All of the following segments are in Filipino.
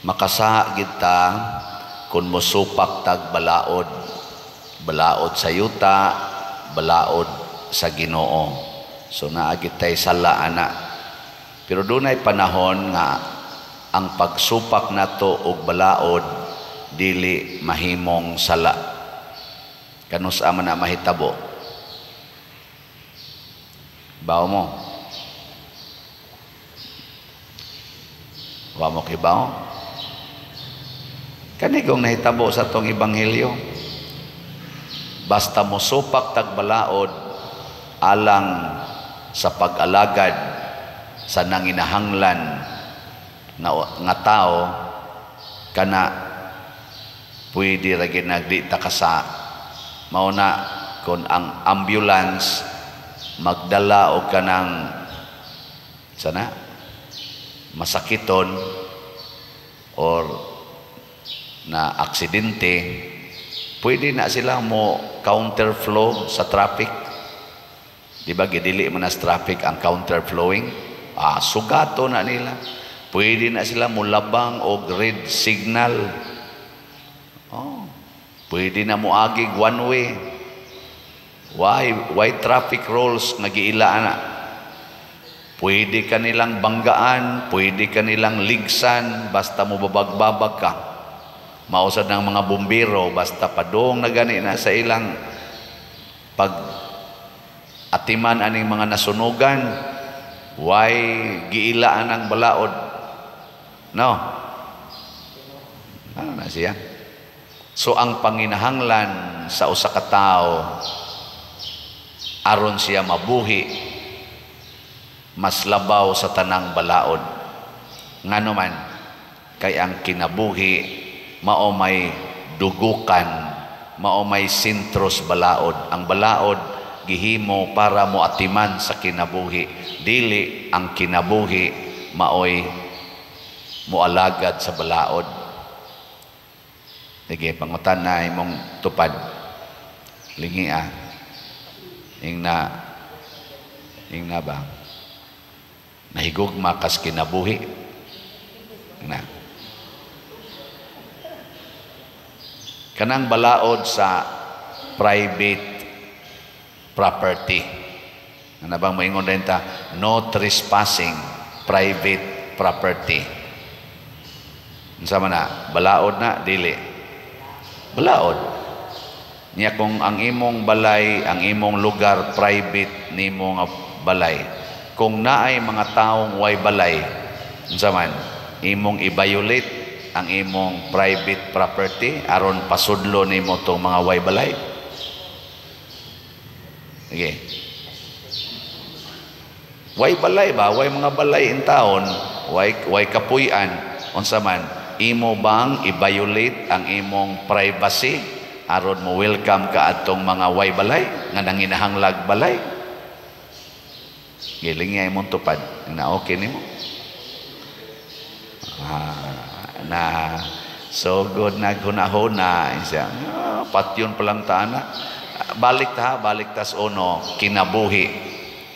Makasa kita kun mosupak tag balaod, balaod sa yuta, balaod sa Ginoo. So naagit tay sala ana. Pero dunay panahon nga ang pagsupak nato og balaod dili mahimong sala. Kanus man na mahitabo. Bawo mo. Wa mo kibaw. Kani kung nahitabo sa tong ebanghelyo. Basta mo supak tag balaod alang sa pag-alagad sa nanginahanglan nga tao kana pwede ra gid nagdi takasa. Mauna kung ang ambulance magdala og kanang sana masakiton or na aksidente, pwede na sila mo counterflow sa traffic. Di ba gidili man as traffic ang counterflowing? Sugato na nila. Pwede na sila mulabang og red signal. Pwede na muagig one way. Why traffic rules nagiilaan na? Pwede ka nilang banggaan, pwede ka nilang ligsan, basta mo babag-babag ka. Mausad ng mga bumbiro, basta padong na gani na sa ilang pag atiman aning mga nasunugan, why giilaan ang balaod? No? Ano na siya? So ang panginahanglan sa usa ka tawo aron siya mabuhi mas labaw sa tanang balaod. Ngano man kay ang kinabuhi mao may dugukan, mao may sintros balaod. Ang balaod gihimo para moatiman sa kinabuhi, dili ang kinabuhi maoy moalagad sa balaod. Sige, pangutan na imong tupad. Lingi Ing na ba? Nahigugma kas kinabuhi. Na. Kanang balaod sa private property. Ano bang maingon din ta? No trespassing private property. Unsa man na? Balaod na? Dili. Balaod. Niya kung ang imong balay, ang imong lugar private nimo nga balay. Kung naay mga taong way balay, unsa man, imong i-violate ang imong private property aron pasudlo nimo tong mga way balay. Okay. Way balay ba? Way mga balay in taon, way kapuy-an, unsa man, imo bang i-violate ang imong privacy aron mo welcome ka atong mga way balay nga nanginahanglag balay? Giling nga imong tupad na okay nimo. Na so good na hunahuna siya. Patyon pa lang taana. Balik tas uno kinabuhi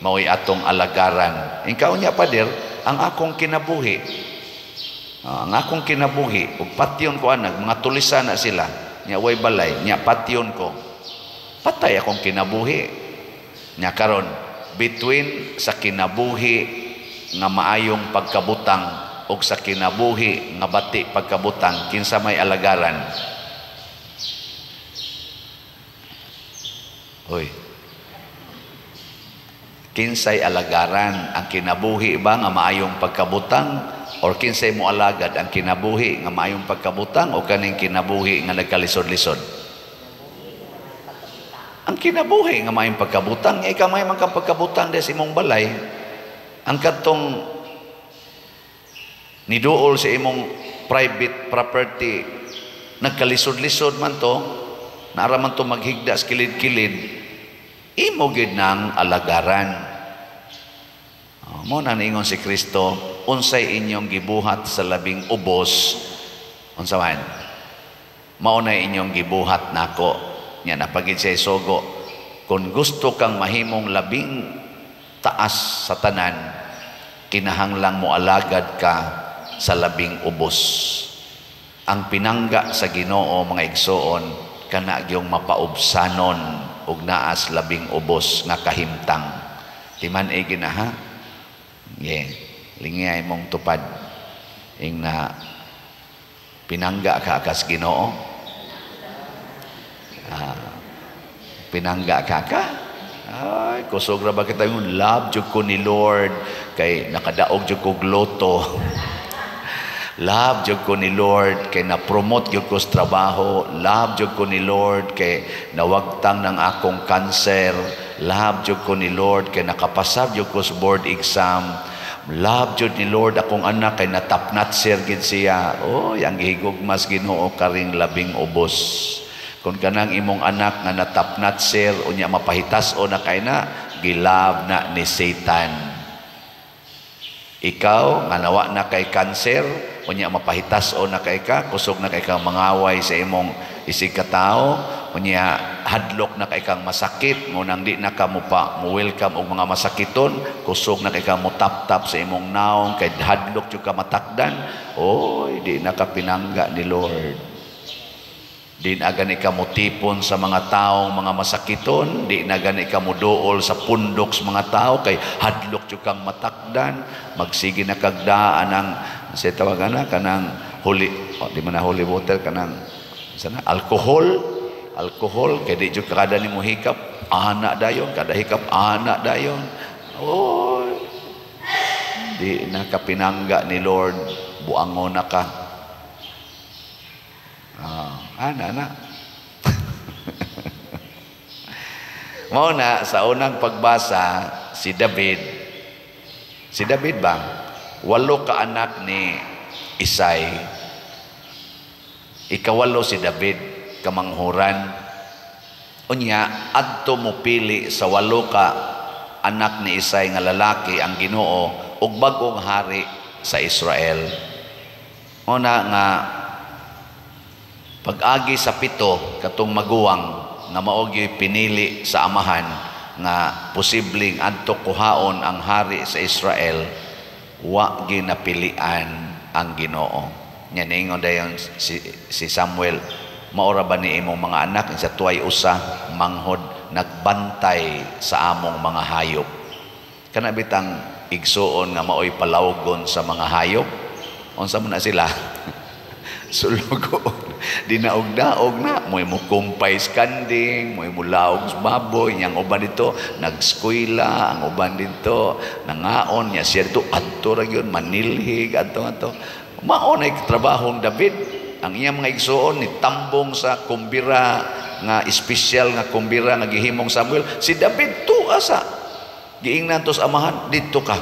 mao'y atong alagaran. Ikaw niya pader ang akong kinabuhi. Ang akong kinabuhi ug patyon ko anag mga tulisan na sila nya way balay nya patyon ko. Patay akong kinabuhi. Nya karon between sa kinabuhi nga maayong pagkabutang ug sa kinabuhi nga bati pagkabutang kinsa may alagaran? Hoy. Kinsay alagaran? Ang kinabuhi ba nga maayong pagkabutang or kinsay mo alagad? Ang kinabuhi nga maayong pagkabutang o kaning kinabuhi nga nagkalisod-lisod? Ang kinabuhi nga maayong pagkabutang, ikaw may mga pagkabutang des imong balay. Ang katong niduol sa imong private property nagkalisod-lisod man to, naara man to maghigda sa kilid-kilid, imo gid nang alagaran. Mo na niingon si Kristo, unsay inyong gibuhat sa labing ubos, unsa man mao na inyong gibuhat nako. Nya napagid siya sugo, kung gusto kang mahimong labing taas sa tanan, kinahanglang mo alagad ka sa labing ubos. ang pinangga sa Ginoo mga igsoon kana gyung mapaubsanon ug naas labing ubos nga kahimtang. Timan gina ha. Lingay mong tupad ing na pinangga ka kas Ginoo. Pinangga ka. Ay, kusog ra ba kita yung love jud ko ni Lord kay nakadaog jud ko loto. Love jud ko ni Lord kay na-promote jud ko sa trabaho. Love jud ko ni Lord kay nawagtang ng akong cancer. Love jud ko ni Lord kay nakapasab jud ko sa board exam. Love jud ni Lord akong anak kay natapnat sir gid siya. Oh, yang gihigugmas Ginoo karing labing ubos. Kung kanang imong anak nga natapnat sir unya mapahitas o na kay na gilab na ni Satan. Ikaw nga nawa na kay cancer unya mapahitas o na kay ka, kusog na kay kang mangaway sa imong isig katao, unya hadlok na kay kang masakit, ngunang di na ka mo welcome og mga masakiton, kusog na kay kang mo tap-tap sa imong naong kay hadlok jud ka matakdan. Oy, di na ka pinangga ni Lord. Di na gani ka mutipon sa mga taong mga masakiton, di na gani ka muduol sa pundok sa mga tao kay hadlok jud kang matakdan. Magsige na kagdaan ang sa tawagan na kanang holy, di man na holy water, kanang sana alcohol kay di jud kada nimo hikap ana dayon, kada hikap ana dayon. Oy, di na ka pinangga ni Lord, buangon na ka. Ana. Mao na sa unang pagbasa si David ba? 8 ka anak ni Isay. Ikawalo si David kamanghuran. Unya adto mo pili sa 8 ka anak ni Isay nga lalaki ang Ginoo ug bag-ong hari sa Israel. Una nga pag-agi sa 7 katong maguwang nga mao gyud pinili sa amahan nga posibleng adto kuhaon ang hari sa Israel, wa ginapilian ang Ginoo. Nya ningon dayon si Samuel, maora ba ni imong mga anak sa tuway usa manghod nagbantay sa among mga hayop? Kana bitang igsuon nga maoy palawgon sa mga hayop. Unsa man na sila? Sulugo. Dinaog-daog na, mo'y mo kumpay skanding, mo'y mo laog sa baboy, yang uban dito, nag-skwela, ang uban dito, nangaon, niya siya dito, ato ra yun, manilhig, ato. Maon ay trabahong David, ang iyang mga igsuon, ni tambong sa kumbira, nga espesyal nga kumbira, nga gihimong Samuel, si David to asa, giingnan to sa amahan, dito ka,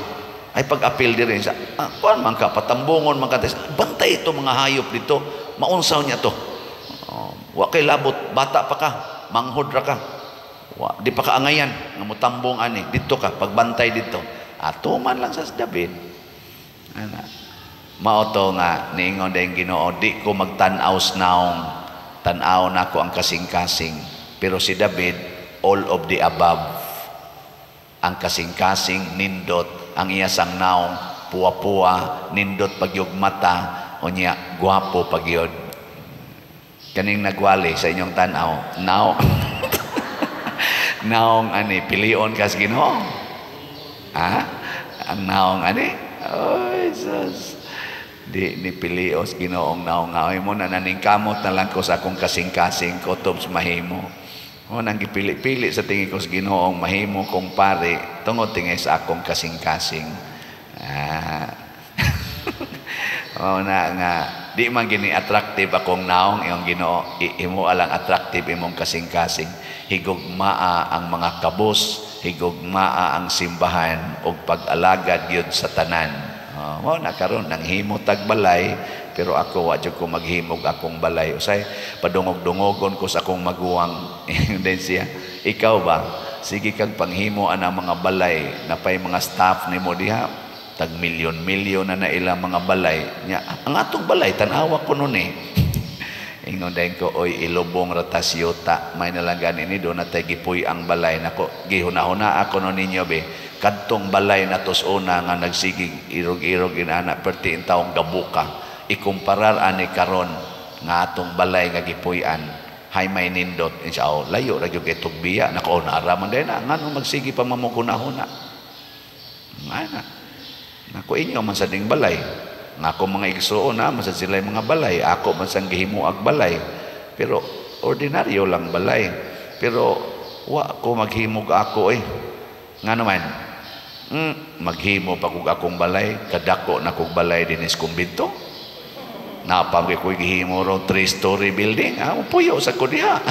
ay pag-apil din sa, kuan man ka, patambungon man ka, bantay ito mga hayop dito, maunsaw niya to. Wa kay labot, bata pa ka, manghod ra ka. Di pa kaangayan, nga mutambong ani, dito ka, pagbantay dito. Ato man lang sa David. Mao to nga niingon dayong Ginoo, di ko magtan-aw naong, tan-aw na ko ang kasing-kasing. Pero si David, all of the above. Ang kasing-kasing nindot, ang iya sang naong puwa-puwa, nindot pagyog mata, o niya, guwapo pagyod. Kaning nagwali sa inyong tanaw, naong ani, pilion kas Ginoo. Ang naong ani, oh Jesus, di ni pilios Ginoong naong ngaway mo na naningkamot na lang ko sa akong kasing-kasing kotob sa mahimo. O nang gipili-pili sa tingin ko sa Ginoong mahimo kong pare, tungod tingin sa akong kasing-kasing. Na nga di man gini attractive akong naong iyong Ginoo, imo alang attractive imong kasing-kasing. Higugmaa ang mga kabos, higugmaa ang simbahan ug pag-alagad gyud sa tanan. Mao na karon nang himo tag balay, pero ako wa jud ko maghimog akong balay. Usay padungog-dungogon ko sa akong maguwang. Then siya, ikaw ba sige kag panghimo ana mga balay, napay mga staff nimo diha. Tag milyon-milyon na ilang mga balay nya, ang atong balay tanawa ko nun ingon dayon ko, oy ilubong ratas yuta may nalagan ini do na tay gipuy ang balay nako, gihuna-huna ako nun ninyo be, kadtong balay na tos una nga nagsigig irog-irog inana perti in taong gabuka ikumparar ani karon nga atong balay nga gipuy-an hay may nindot insya layo ra gyud kay tugbiya nakaon araman din na ngano magsigi pa mamukuna-huna ana nako inyo man sa ding balay nga ako mga igsuon na man sa sila mga balay ako man sang gihimuag balay pero ordinaryo lang balay pero wa ko maghimog ako nga naman maghimo pa kog akong balay kadako na kog balay dinis kumbento napamay ko gihimo ro 3-story building puyo sa ko diha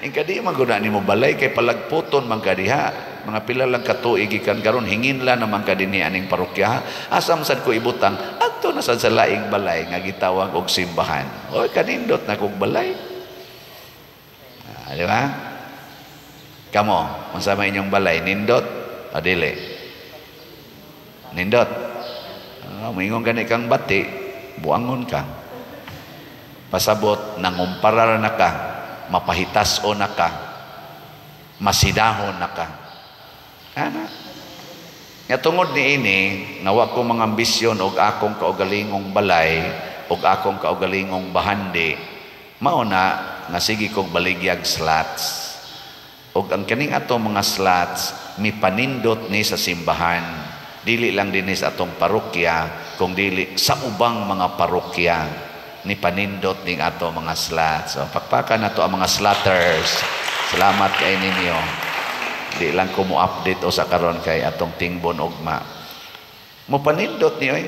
ing kadi maguna nimo balay kay palagputon man ka diha mga pila lang katuig ikan karon hingin la naman ka dinhi aning parokya asam sad ko ibutang adto na sad sa laing balay nga gitawag og simbahan oy kanindot na kog balay di ba kamo unsa may inyong balay nindot adili nindot moingon gani kang bati buangon ka pasabot nangumparar na ka mapahitas-o na ka masidahon na ka ana nga tungod ni ini nga wa ko mga ambisyon og akong kaugalingong balay og akong kaugalingong bahandi mao na nga sige kog baligyag slots og ang kaning atong mga slots mipanindot ni sa simbahan dili lang dinis atong parokya kung dili sa ubang mga parokya ni panindot ning ato mga slots so pakpakan nato ang mga slotters salamat kay ninyo di lang ko mo update o sa karon kay atong tingbon ugma mo panindot niyo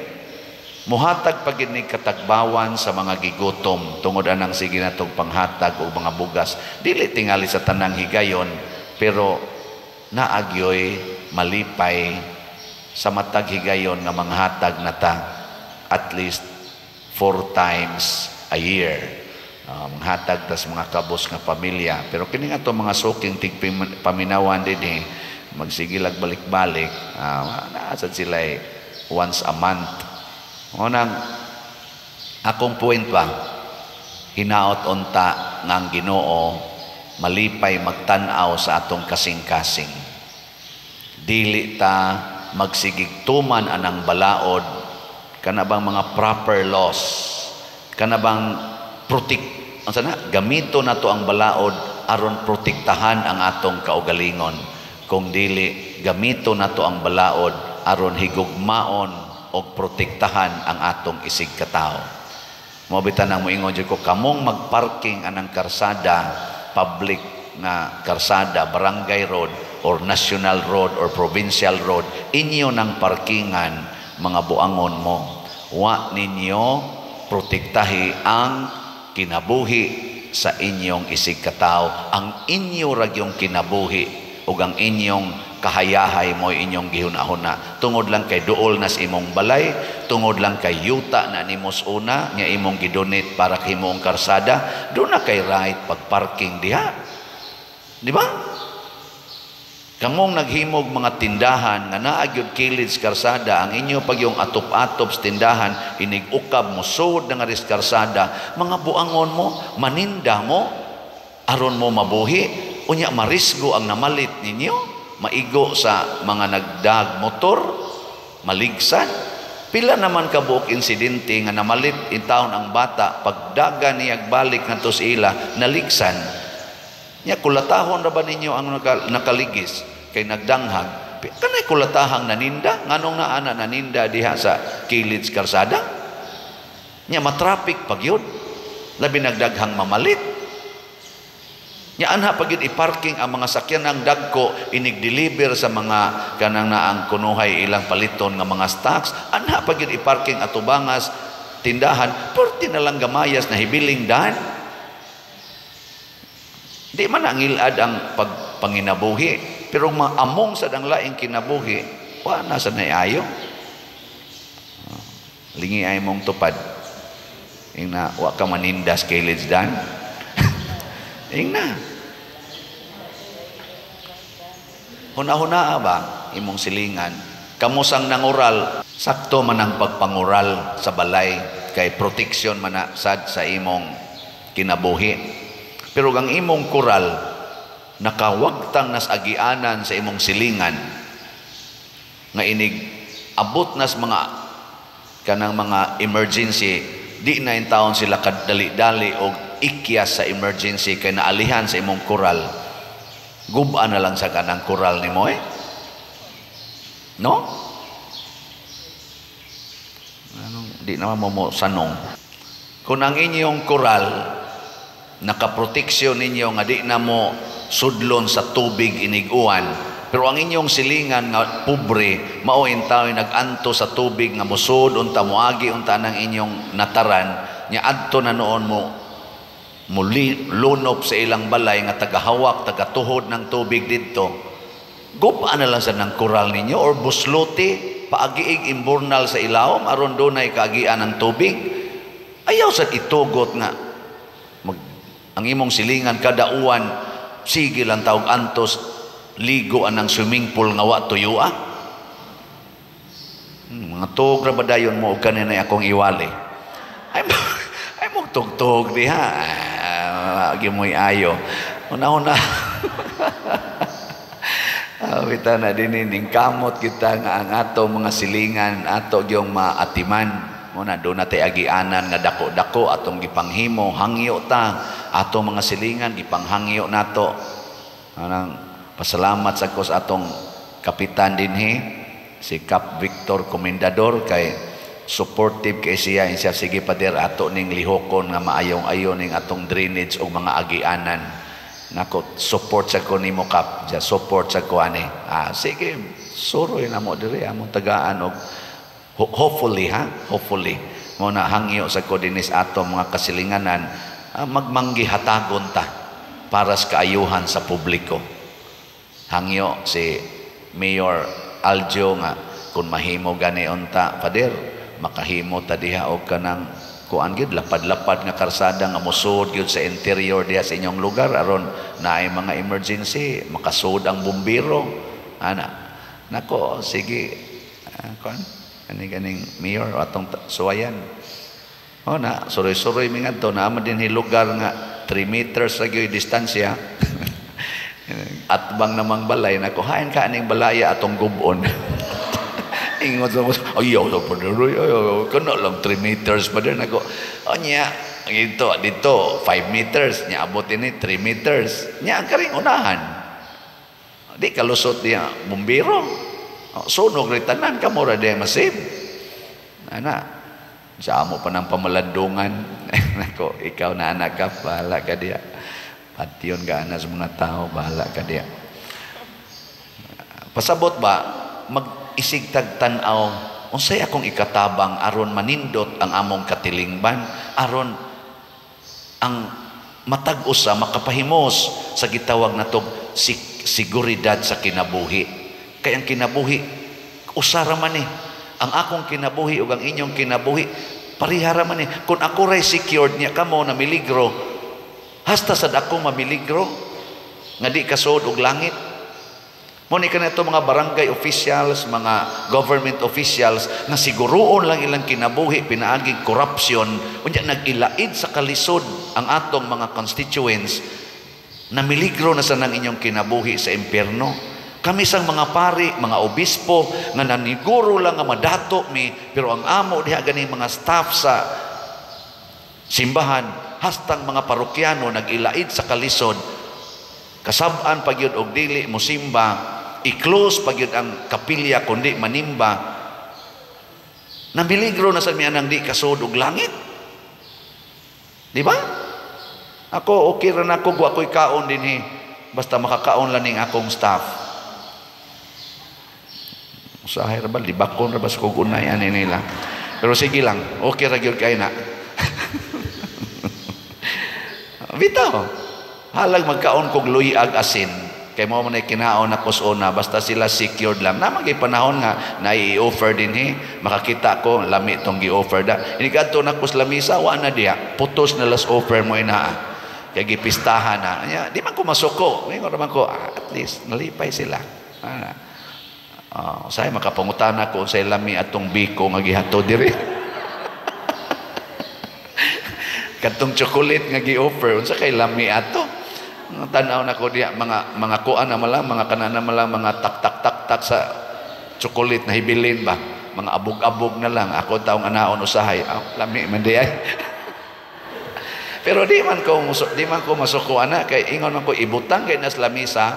muhatag pagid ni katagbawan sa mga gigutom tungod anang sige natong panghatag og mga bugas dili tingali sa tanang higayon pero naagyoy malipay sa matag higayon nga manghatag na ta at least 4 times a year manghatag tas mga kabos nga pamilya pero kini nga to mga suking paminawan din magsigilag balik-balik naasad sila once a month unang akong point ba hinaot unta nga ang Ginoo malipay magtan-aw sa atong kasing-kasing dili ta magsigigtuman anang balaod kanabang mga proper laws kanabang gamito na to ang balaod aron protektahan ang atong kaugalingon kung dili gamito na to ang balaod aron higugmaon o protektahan ang atong isig katao mo bitan nang moingon jud ko kamong magparking anang karsada public nga karsada barangay road or national road or provincial road inyo ng parkingan mga buangon mo wa ninyo protektahi ang kinabuhi sa inyong isig katao ang inyo ragyong kinabuhi ug ang inyong kahayahay mo inyong gihuna-huna tungod lang kay duol nas imong balay tungod lang kay yuta na nimos una nya imong gidonate para kay imong karsada do na kay right pagparking diha di ba kamong naghimog mga tindahan nga naa gyud kilid sa karsada ang inyo pag yung atop-atop sa tindahan inig-ukab mo sud nga ris karsada mga buangon mo maninda mo aron mo mabuhi unya marisgo ang namalit ninyo maigo sa mga nagdag motor maligsan pila naman ka buok insidente nga namalit in taon ang bata pagdaga niyag balik ngadto sa ila naligsan nya kulatahon ra ba ninyo ang nakaligis kay nagdanghag kanay kulatahang naninda nganong naana naninda diha sa kilid sa karsada nya matraffic pagyud labi nagdaghang mamalit nya anha pagyud i-parking ang mga sakyan ng dagko inig-deliver sa mga kanang naang kunuhay ilang paliton nga mga stocks anha pagyud i-parking atubangas tindahan porti na lang gamayas na hibiling dan di man ang ilad ang pagpanginabuhi pero maamong sa dang laing kinabuhi wa na sa naayo lingi ay mong tupad ingna wa ka manindas kilid dan ingna huna-huna ba imong silingan kamusang nangural sakto man ang pagpangural sa balay kay protection man na sad sa imong kinabuhi pero ang imong kural nakawagtang nas agianan sa imong silingan nga inig abot nas mga kanang mga emergency di na in taon sila kadali-dali o ikyas sa emergency kay naalihan sa imong koral. Guba na lang sa kanang koral ni mo no? Di naman mo sanong. Kung ang inyong koral nakaproteksyon ninyo nga di na mo sudlon sa tubig iniguan, pero ang inyong silingan nga pobre mao intaw naganto sa tubig nga musud unta moagi unta nang inyong nataran nya adto na noon mo muli lunop sa ilang balay nga tagahawak tagatuhod ng tubig didto. Guba na lang sa ng koral ninyo or buslote paagiig imburnal sa ilawom aron dunay kaagian ng tubig. Ayaw sa itugot nga ang imong silingan kada uwan sige lang tawag antos ligo anang swimming pool nga wa tuyua. Mga tug ra ba dayon mo og kanina akong iwali. Ay mo tugtog diha. Gimoy ayo. Una-una. Kita na dinining kamot kita nga ang ato mga silingan ato gyung maatiman muna do na tay agianan nga dako-dako atong gipanghimo hangyo ta ato mga silingan gipanghangyo nato. Anang pasalamat sa ko sa atong kapitan dinhi si Cap Victor Comendador kay supportive kay siya sige pader ato ning lihokon nga maayong-ayon ning atong drainage og mga agianan. Nako support sa ko nimo Kap ja support sa ko ani sige suroy na mo diri among tagaan og hopefully mo na hangyo sa ko dinis ato mga kasilinganan magmanggi hatagon ta para sa kaayuhan sa publiko. Hangyo si Mayor Aljo nga kung mahimo gani unta pader makahimo ta diha og kanang kuan gid lapad-lapad nga karsada nga mosud gyud sa interior diha sa inyong lugar aron naay mga emergency makasud ang bumbiro ana nako sige kuan ganing mayor atong suwayan na suroy-suroy mi ngadto na man dinhi lugar nga 3 meters ra gyud distansya at bang namang balay nako hain ka aning balaya atong gubon. Ingot sa ayaw sa paderoy kana lang 3 meters pa din ako nya dito 5 meters nya abot ini 3 meters nya ang karing unahan di kalusot niya bumbiro sunog ri tanan kamo ra diay masib ana sa amo pa ng pamalandungan nako ikaw na anak ka bahala ka diya patyon ka na sa mga tao bahala ka diya pasabot ba isig tagtanaw unsay akong ikatabang aron manindot ang among katilingban aron ang matag usa makapahimos sa gitawag natog seguridad sa kinabuhi kay ang kinabuhi usa ra man ang akong kinabuhi ug ang inyong kinabuhi parihara man kun ako ray secured niya kamo na miligro hasta sad ako mamiligro nga di kasud og langit. Muna ka na ito mga barangay officials, mga government officials na siguroon lang ilang kinabuhi, pinaaging korupsyon, unya nag-ilaid sa kalisod ang atong mga constituents na miligro na sa nang inyong kinabuhi sa impyerno. Kami sang mga pari, mga obispo, nga naniguro lang nga madato mi, pero ang amo diha ganing mga staff sa simbahan, hastang mga parokyano nag-ilaid sa kalisod, kasab-an pagyud og dili mo simba, i-close pag yun ang kapilya kundi manimba namiligro na sa mianang di kasud og langit di ba ako okay ra nako wa ko'y kaon dinhi basta makakaon lang ning akong staff usahay ra ba libakon ra ba sa kugunayan nila pero sige lang okay ra gyud kay na bitaw halag magkaon kog luy-ag asin kay mo man ay kinaon na kusona basta sila secured lang naman kay panahon nga nai-offer din makakita ko lami itong gi-offer da ini kadto na kus lamisa wa na diha putos na last offer mo ina kay gipistahan na di man ko masuko ingon man ko at least nalipay sila say makapangutana ko say lami atong biko nga gihatod diri kadtong chocolate nga gi-offer unsa kay lami ato tanaw na ko diya mga kuan na malang mga kanana malang mga tak sa chocolate na hibilin ba mga abog-abog na lang. Ako taong anaon usahay. Lami man di ay. Pero di man ko masuko ana kay ingon man ko ibutang kay nas lamisa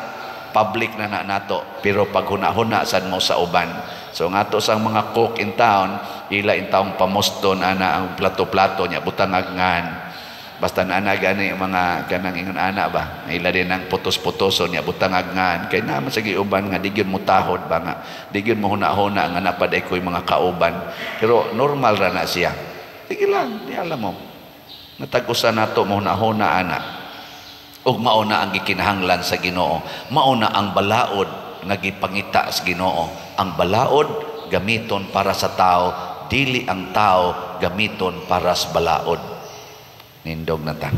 public na nato. Pero pag huna-huna sad mo sa uban. So ngato sang mga cook in town, ila in taong pamuston ana ang plato-plato niya butang agngan. Basta na ana gani mga kanang ingon ana ba. Ila din ang putos-putoson niya butang agngan. Kay naman sa giuban nga digyon mo tahod ba nga. Digyon mo huna-huna nga napaday ko'y mga kauban. Pero normal ra na siya. Sige lang, di alam mo. Natag-usa nato mo huna-huna ana. Ug mauna ang gikinahanglan sa Ginoo. Mauna ang balaod nga gipangita sa Ginoo. Ang balaod gamiton para sa tao, dili ang tao gamiton para sa balaod. Nindog na ta.